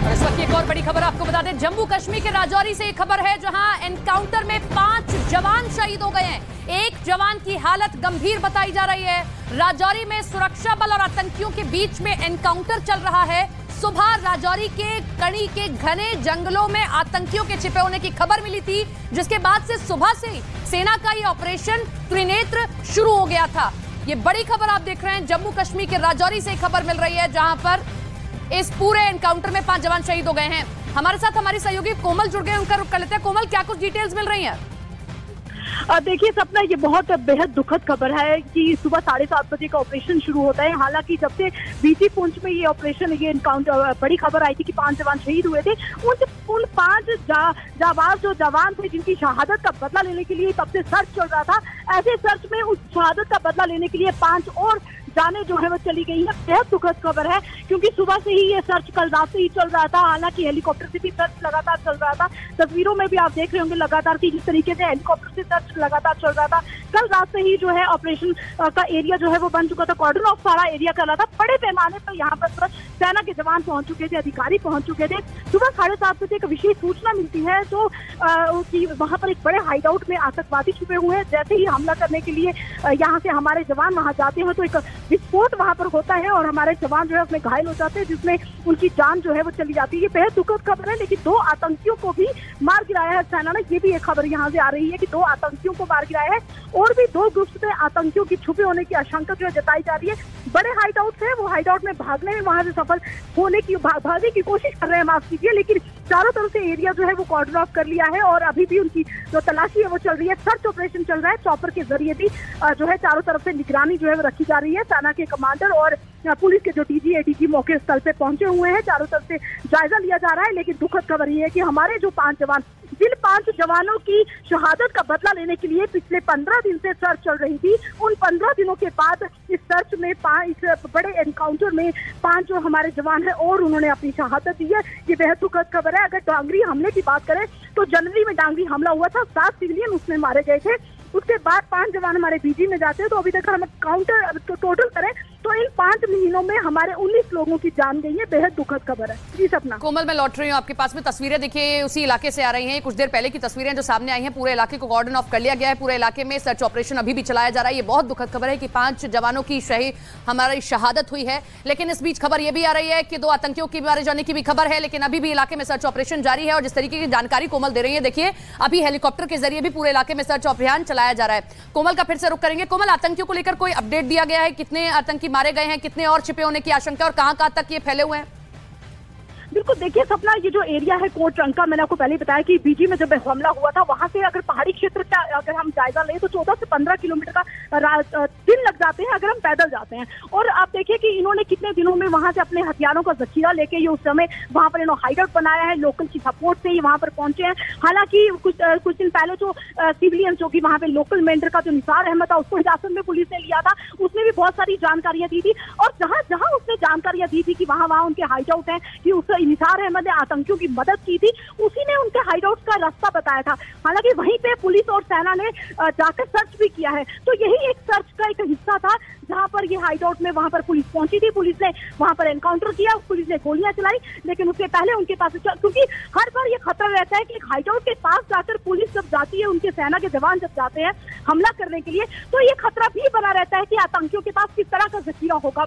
और इस वक्त एक और बड़ी खबर आपको बता दें, जम्मू कश्मीर के राजौरी से एक खबर है जहां एनकाउंटर में 5 जवान शहीद हो गए हैं। एक जवान की हालत गंभीर बताई जा रही है। राजौरी में सुरक्षा बल और आतंकियों के बीच में एनकाउंटर चल रहा है। सुबह राजौरी के कड़ी के घने जंगलों में आतंकियों के छिपे होने की खबर मिली थी, जिसके बाद से सुबह से ही सेना का ये ऑपरेशन त्रिनेत्र शुरू हो गया था। ये बड़ी खबर आप देख रहे हैं, जम्मू कश्मीर के राजौरी से खबर मिल रही है जहां पर इस पूरे एनकाउंटर में 5 जवान शहीद हो गए हैं। हमारे साथ हमारी सहयोगी कोमल जुड़ गए, उनका रुख कर लेते हैं। कोमल, क्या कुछ डिटेल्स मिल रही हैं? देखिए सपना, ये बहुत बेहद दुखद खबर है कि सुबह 7:30 बजे का ऑपरेशन शुरू होता है। हालांकि जब से बीसी पुंछ में ये ऑपरेशन, ये एनकाउंटर, बड़ी खबर आई थी कि 5 जवान शहीद हुए थे। उन 5 जाबाज जो जवान थे जिनकी शहादत का बदला लेने के लिए तब से सर्च चल रहा था, ऐसे सर्च में उस शहादत का बदला लेने के लिए 5 और जाने जो है वो चली गई है। बेहद दुखद खबर है क्योंकि सुबह से ही ये सर्च कल रात से ही चल रहा था। हालांकि हेलीकॉप्टर से भी सर्च लगातार चल रहा था। तस्वीरों में भी आप देख रहे होंगे लगातार कि जिस तरीके से हेलीकॉप्टर से सर्च लगातार चल रहा था। कल रात से ही जो है ऑपरेशन का एरिया जो है वो बन चुका था, कॉर्डन ऑफ सारा एरिया कर रहा था। बड़े पैमाने पर यहाँ पर सेना के जवान पहुंच चुके थे, अधिकारी पहुंच चुके थे। सुबह 7:30 बजे एक विशेष सूचना मिलती है जो कि वहाँ पर एक बड़े हाइड आउट में आतंकवादी छुपे हुए हैं। जैसे ही हमला करने के लिए यहाँ से हमारे जवान वहाँ जाते हैं तो एक विस्फोट वहां पर होता है और हमारे जवान जो है उसमें घायल हो जाते हैं, जिसमें उनकी जान जो है वो चली जाती है। ये बेहद दुखद खबर है, लेकिन 2 आतंकियों को भी मार गिराया है सेना ने। ये भी एक खबर यहाँ से आ रही है कि 2 आतंकियों को मार गिराया है और भी 2 ग्रुप्स में आतंकियों की छुपे होने की आशंका जो है जताई जा रही है। बड़े हाइड आउट से वो हाइड आउट में भागने में वहां से सफल होने की भागने की कोशिश कर रहे हैं, माफ कीजिए, लेकिन चारों तरफ से एरिया जो है वो कॉर्डन ऑफ कर लिया है और अभी भी उनकी जो तलाशी है वो चल रही है। सर्च ऑपरेशन चल रहा है, चॉपर के जरिए भी जो है चारों तरफ से निगरानी जो है वो रखी जा रही है। सेना के कमांडर और पुलिस के जो डीजी एडीजी मौके स्थल पे पहुंचे हुए हैं, चारों तरफ से जायजा लिया जा रहा है। लेकिन दुखद खबर ये है कि हमारे जो 5 जवान, जिन 5 जवानों की शहादत का बदला लेने के लिए पिछले 15 दिन से सर्च चल रही थी, उन 15 दिनों के बाद इस सर्च में इस बड़े एनकाउंटर में 5 जो हमारे जवान हैं और उन्होंने अपनी शहादत दी है। ये बेहद दुखद खबर है। अगर डांगरी हमले की बात करें तो जनवरी में डांगरी हमला हुआ था, 7 सिविलियन उसमें मारे गए थे। उसके बाद 5 जवान हमारे बीजी में जाते हैं। तो अभी तक हम काउंटर टोटल करें तो इन 5 महीनों में हमारे 19 लोगों की जान गई है। बेहद दुखद खबर है जी सपना। कोमल, मैं लौट रही हूँ आपके पास में। तस्वीरें देखिए उसी इलाके से आ रही हैं, कुछ देर पहले की तस्वीरें जो सामने आई हैं। पूरे इलाके को कॉर्डन ऑफ कर लिया गया है, पूरे इलाके में सर्च ऑपरेशन अभी भी चलाया जा रहा है। ये बहुत दुखद खबर है कि 5 जवानों की हमारी शहादत हुई है। लेकिन इस बीच खबर यह भी आ रही है कि 2 आतंकियों की मारे जाने की भी खबर है, लेकिन अभी भी इलाके में सर्च ऑपरेशन जारी है। और जिस तरीके की जानकारी कोमल दे रही है, देखिए अभी हेलीकॉप्टर के जरिए भी पूरे इलाके में सर्च अभियान चलाया जा रहा है। कोमल का फिर से रुख करेंगे। कोमल, आतंकियों को लेकर कोई अपडेट दिया गया है? कितने आतंकी मारे गए हैं, कितने और छिपे होने की आशंका और कहां तक ये फैले हुए हैं? बिल्कुल, देखिए सपना, ये जो एरिया है कोट रंका, मैंने आपको पहले ही बताया कि बीजी में जब हमला हुआ था वहां से अगर पहाड़ी क्षेत्र का अगर हम जायजा लें तो 14 से 15 किलोमीटर का दिन लग जाते हैं अगर हम पैदल जाते हैं। और आप देखिए कि इन्होंने कितने दिनों में वहां से अपने हथियारों का जखीरा लेके ये उस समय वहां पर इन्होंने हाइड आउट बनाया है। लोकल की सपोर्ट से ही वहां पर पहुंचे हैं। हालांकि कुछ दिन पहले जो सिविलियन जो की वहां पे लोकल मेंबर का जो निसार अहमद था, उसको हिरासत में पुलिस ने लिया था। उसने भी बहुत सारी जानकारियां दी थी और जहां जहां उसने जानकारियां दी थी कि वहां उनके हाइड आउट है, कि उस निसार अहमद ने आतंकियों की मदद की थी, उसी ने उनके हाइड आउट का रास्ता बताया था। हालांकि वहीं पे पुलिस और सेना ने जाकर सर्च भी किया है। तो यही एक सर्च का एक हिस्सा था जहां पर ये हाइड आउट में वहां पर पुलिस पहुंची थी। पुलिस ने वहां पर एनकाउंटर किया, पुलिस ने गोलियां चलाई, लेकिन उससे पहले उनके पास, क्योंकि हर बार ये खतरा रहता है कि हाइड आउट के पास जाकर पुलिस जब जाती है, उनके सेना के जवान जब जाते हैं हमला करने के लिए, तो ये खतरा भी बना रहता है कि आतंकियों के पास किस तरह का जखीरा होगा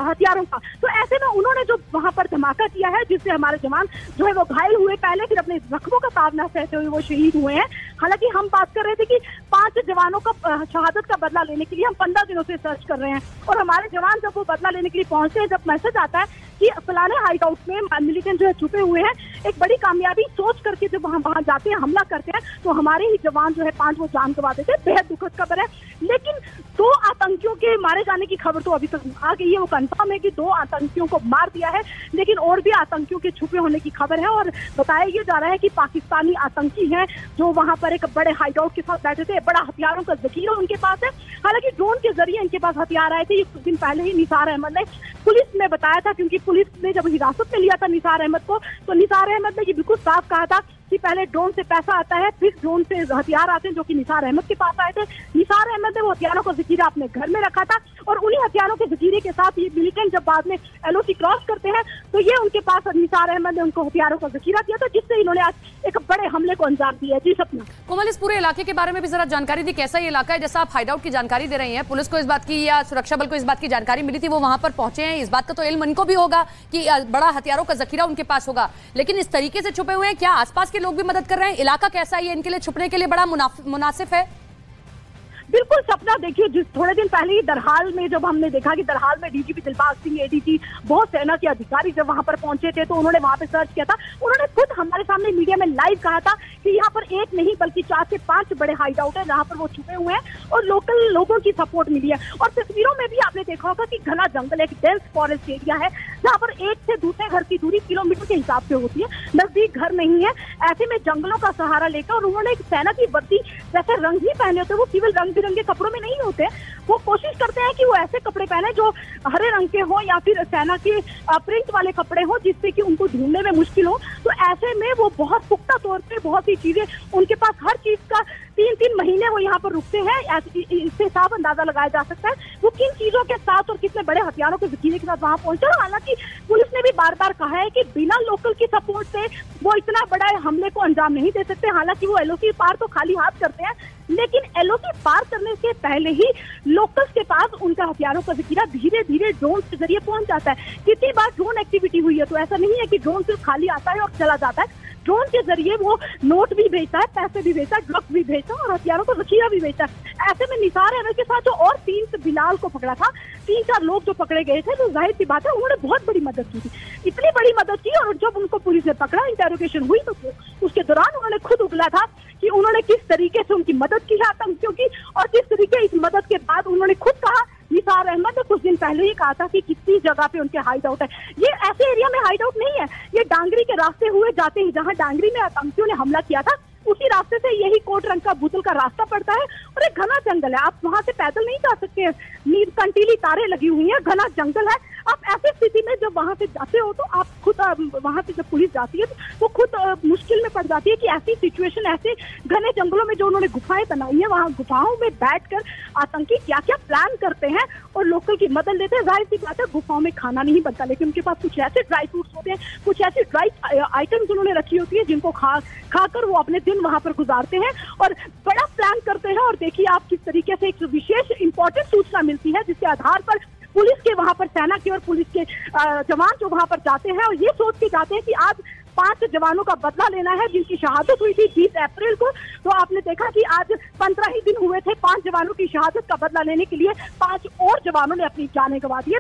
हथियारों का। तो ऐसे में उन्होंने जो वहां पर धमाका किया है, जिससे हमारे जवान जो है वो घायल हुए, पहले फिर अपने जख्मों का ताब न सहते हुए वो शहीद हुए हैं। हालांकि हम बात कर रहे थे कि 5 जवानों का शहादत का बदला लेने के लिए हम 15 दिनों से सर्च कर रहे हैं और हमारे जवान जब वो बदला लेने के लिए पहुंचते हैं, जब मैसेज आता है कि फलाने हाइड आउट में मिलिटेंट जो है छुपे हुए हैं, एक बड़ी कामयाबी सोच करके जब वहां जाते हैं, हमला करते हैं, तो हमारे ही जवान जो है 5 वो जान गंवा देते हैं। बेहद दुखद खबर है। लेकिन 2 आतंकियों के मारे जाने की खबर तो अभी तक आ गई है, वो कंफर्म है कि 2 आतंकियों को मार दिया है, लेकिन और भी आतंकियों के छुपे होने की खबर है। और बताया ये जा रहा है कि पाकिस्तानी आतंकी हैं जो वहां पर एक बड़े हाइड आउट के साथ बैठे थे, बड़ा हथियारों का जखीरा उनके पास है। हालांकि ड्रोन के जरिए इनके पास हथियार आए थे। ये कुछ दिन पहले ही निसार अहमद ने पुलिस में बताया था, क्योंकि पुलिस ने जब हिरासत में लिया था निसार अहमद को, तो निसार अहमद ने ये बिल्कुल साफ कहा था कि पहले ड्रोन से पैसा आता है, फिर ड्रोन से हथियार आते हैं, जो कि निसार अहमद के पास आए थे। निसार अहमद ने वो हथियारों का जखीरा अपने घर में रखा था और उन्हीं हथियारों के जखीरे के साथ ये मिलिटेंट जब बाद में LOC क्रॉस करते हैं तो ये उनके पास निसार अहमद ने उनको हथियारों का जखीरा दिया था, जिससे इन्होंने आज एक बड़े हमले को अंजाम दिया। जी सपना। कोमल, इस पूरे इलाके के बारे में भी जरा जानकारी दी, कैसा ये इलाका है? जैसा आप हाइडआउट की जानकारी दे रही हैं, पुलिस को इस बात की या सुरक्षा बल को इस बात की जानकारी मिली थी, वो वहां पर पहुंचे हैं, इस बात का तो इल्म इनको भी होगा कि बड़ा हथियारों का जखीरा उनके पास होगा, लेकिन इस तरीके से छुपे हुए हैं, क्या आसपास के लोग भी मदद कर रहे हैं? इलाका कैसा है? ये इनके लिए छुपने के लिए बड़ा मुनासिब है? बिल्कुल सपना, देखिए जिस थोड़े दिन पहले ही दरहाल में जब हमने देखा कि दरहाल में DGP दिलबाग सिंह, ADG, बहुत सेना के अधिकारी जब वहां पर पहुंचे थे तो उन्होंने वहां पे सर्च किया था। उन्होंने खुद हमारे सामने मीडिया में लाइव कहा था कि यहाँ पर एक नहीं बल्कि 4 से 5 बड़े हाइड आउट है जहाँ पर वो छुपे हुए हैं और लोकल लोगों की सपोर्ट मिली है। और तस्वीरों में भी आपने देखा होगा कि घना जंगल, एक डेंस फॉरेस्ट एरिया है जहाँ पर एक से दूसरे घर की दूरी किलोमीटर के हिसाब से होती है, नजदीक घर नहीं है। ऐसे में जंगलों का सहारा लेकर और उन्होंने एक सेना की वर्दी जैसे रंग ही पहने होते, वो केवल रंग बिरंगे कपड़ों में नहीं होते, वो कोशिश करते हैं कि वो ऐसे कपड़े पहने जो हरे रंग के हो या फिर सेना के प्रिंट वाले कपड़े हो, जिससे कि उनको ढूंढने में मुश्किल हो। तो ऐसे में वो बहुत पुख्ता तौर पे बहुत सी चीजें उनके पास, हर चीज का 3-3 महीने वो यहाँ पर रुकते हैं। इससे साफ अंदाजा लगाया जा सकता है वो किन चीजों के साथ और कितने बड़े हथियारों के जखीरे के साथ वहां पहुंचे। हालांकि पुलिस ने भी बार बार कहा है कि बिना लोकल की सपोर्ट से वो इतना बड़ा हमले को अंजाम नहीं दे सकते। हालांकि वो LOC पार तो खाली हाथ करते हैं, लेकिन LOC पार करने से पहले ही लोकल्स के पास उनका हथियारों का जखीरा धीरे धीरे ड्रोन के जरिए पहुंच जाता है। कितनी बार ड्रोन एक्टिविटी हुई है, तो ऐसा नहीं है कि ड्रोन सिर्फ खाली आता है और चला जाता है। ड्रोन के जरिए वो नोट भी भेजता है, पैसे भी भेजता है, ड्रग्स भी भेजता है और हथियारों का जखीरा भी भेजता है। ऐसे में निसार अहमद के साथ जो और 3 बिलाल को पकड़ा था, 3-4 लोग जो पकड़े गए थे, तो जाहिर सी बात है उन्होंने बहुत बड़ी मदद की थी, इतनी बड़ी मदद की। और जब उनको पुलिस ने पकड़ा, इंटेरोगेशन हुई, तो उसके दौरान उन्होंने खुद उगला था कि उन्होंने किस तरीके से उनकी मदद की है आतंकियों की, और किस तरीके इस मदद के बाद उन्होंने खुद कहा, निसार अहमद ने कुछ दिन पहले ही कहा था कि कितनी जगह पे उनके हाइड आउट है। ये ऐसे एरिया में हाइड आउट नहीं है, ये डांगरी के रास्ते हुए जाते ही जहां डांगरी में आतंकियों ने हमला किया था, उसी रास्ते से यही कोट रंग का भूतल का रास्ता पड़ता है और एक घना जंगल है। आप वहां से पैदल नहीं जा सकते हैं, नींद कंटीली तारे लगी हुई है, घना जंगल है। आप ऐसी स्थिति में जब वहां से जाते हो तो आप खुद वहां से जब पुलिस जाती है तो वो खुद मुश्किल में पड़ जाती है कि ऐसी सिचुएशन, ऐसे घने जंगलों में जो उन्होंने गुफाएं बनाई है, वहां गुफाओं में बैठकर आतंकी क्या क्या प्लान करते हैं और लोकल की मदद लेते हैं। जाहिर सी बात है गुफाओं में खाना नहीं बनता, लेकिन उनके पास कुछ ऐसे ड्राई फ्रूट्स होते हैं, कुछ ऐसी ड्राई आइटम्स उन्होंने रखी होती है जिनको खाकर वो अपने दिन वहां पर गुजारते हैं और बड़ा प्लान करते हैं। और देखिए आप किस तरीके से एक विशेष इंपॉर्टेंट सूचना मिलती है जिसके आधार पर पुलिस के वहां पर, सेना के और पुलिस के जवान जो वहां पर जाते हैं और ये सोच के जाते हैं कि आज 5 जवानों का बदला लेना है जिनकी शहादत हुई थी 20 अप्रैल को। तो आपने देखा कि आज 15 ही दिन हुए थे 5 जवानों की शहादत का बदला लेने के लिए 5 और जवानों ने अपनी जानें गंवा दी है।